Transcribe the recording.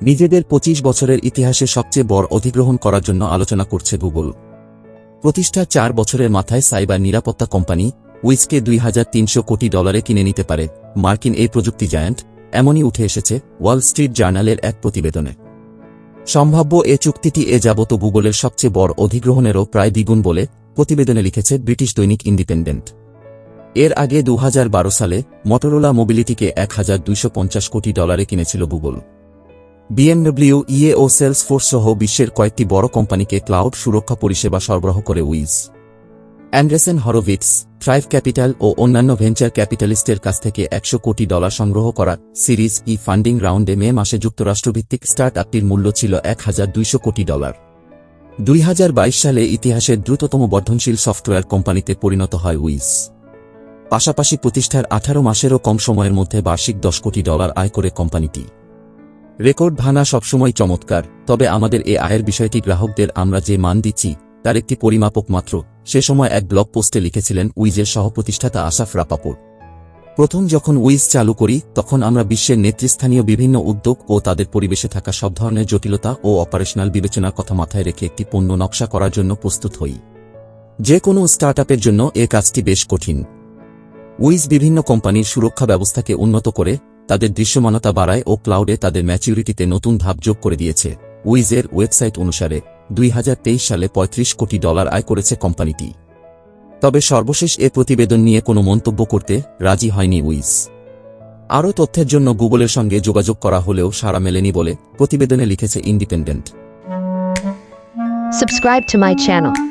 নিজেদের 25 বছরের ইতিহাসে সবচেয়ে বড় অধিগ্রহণ করার জন্য আলোচনা করছে গুগল। প্রতিষ্ঠা 4 বছরের মাথায় সাইবার নিরাপত্তা কোম্পানি উইজকে $2,300 কোটি কিনে নিতে পারে মার্কিন এই প্রযুক্তি জায়ান্ট, এমনই উঠে এসেছে ওয়াল স্ট্রিট জার্নালের এক প্রতিবেদনে। সম্ভাব্য এ চুক্তিটি এ যাবত গুগলের সবচেয়ে বড় অধিগ্রহণেরও প্রায় দ্বিগুণ বলে প্রতিবেদনে লিখেছে ব্রিটিশ দৈনিক ইন্ডিপেন্ডেন্ট। এর আগে 2012 সালে মটোরোলা মোবিলিটিকে $1,250 কোটি কিনেছিল গুগল। BMW, EA ও সেলসফোর্স সহ বিশ্বের কয়েকটি বড় কোম্পানিকে ক্লাউড সুরক্ষা পরিষেবা সরবরাহ করে উইজ। অ্যান্ডারসন হরোভিটস, থ্রাইভ ক্যাপিটাল ও অন্যান্য ভেঞ্চার ক্যাপিটালিস্টের কাছ থেকে $100 কোটি সংগ্রহ করা সিরিজ ই ফান্ডিং রাউন্ডে মে মাসে যুক্তরাষ্ট্রভিত্তিক স্টার্ট আপটির মূল্য ছিল $1,200 কোটি। 2022 সালে ইতিহাসের দ্রুততম বর্ধনশীল সফটওয়্যার কোম্পানিতে পরিণত হয় উইজ। পাশাপাশি প্রতিষ্ঠার 18 মাসেরও কম সময়ের মধ্যে বার্ষিক $10 কোটি আয় করে কোম্পানিটি। রেকর্ড ভাঙা সবসময় চমৎকার, তবে আমাদের এ আয়ের বিষয়টি গ্রাহকদের আমরা যে মান দিচ্ছি তার একটি পরিমাপক মাত্র, সে সময় এক ব্লগ পোস্টে লিখেছিলেন উইজের সহপ্রতিষ্ঠাতা আসাফ রাপাপুর। প্রথম যখন উইজ চালু করি তখন আমরা বিশ্বের নেতৃস্থানীয় বিভিন্ন উদ্যোগ ও তাদের পরিবেশে থাকা সব ধরনের জটিলতা ও অপারেশনাল বিবেচনার কথা মাথায় রেখে একটি পণ্য নকশা করার জন্য প্রস্তুত হই। যে কোনো স্টার্টআপের জন্য এ কাজটি বেশ কঠিন। উইজ বিভিন্ন কোম্পানির সুরক্ষা ব্যবস্থাকে উন্নত করে, তাদের দৃশ্যমানতা বাড়ায় ও ক্লাউডে তাদের ম্যাচিউরিটিতে নতুন ধাপ যোগ করে দিয়েছে। উইজের ওয়েবসাইট অনুসারে 2023 সালে $35 কোটি আয় করেছে কোম্পানিটি। তবে সর্বশেষ এ প্রতিবেদন নিয়ে কোনো মন্তব্য করতে রাজি হয়নি উইজ। আরও তথ্যের জন্য গুগলের সঙ্গে যোগাযোগ করা হলেও সাড়া মেলেনি বলে প্রতিবেদনে লিখেছে independent. Subscribe to my channel.